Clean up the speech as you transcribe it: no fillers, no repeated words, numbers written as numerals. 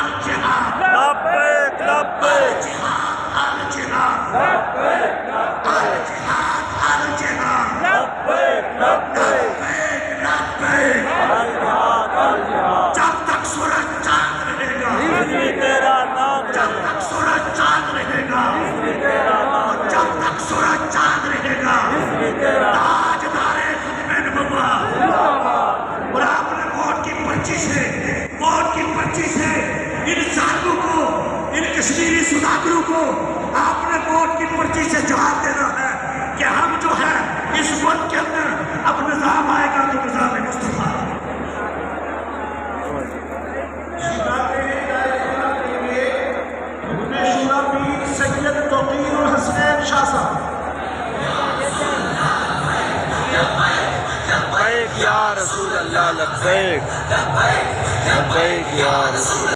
لبیک لبیک جب تک سورج چاند رہے گا، تیرا نام جب تک سورج چاند رہے گا، جب تک سورج چاند رہے گا، تاجدار ختم نبوت۔ اور آپ نے ووٹ کی پرچی سے ان ظالموں کو، ان کشمیری سوداگروں کو آپ نے ووٹ کی پرچی سے جواب دینا ہے کہ ہم جو ہے اس ملک کے اندر اب نظام آئے گا تو نظام مصطفیٰ۔ سید توقیر الحسین شاہ صاحب۔ لبیک یا رسول اللہ، لبیک لبیک یا رسول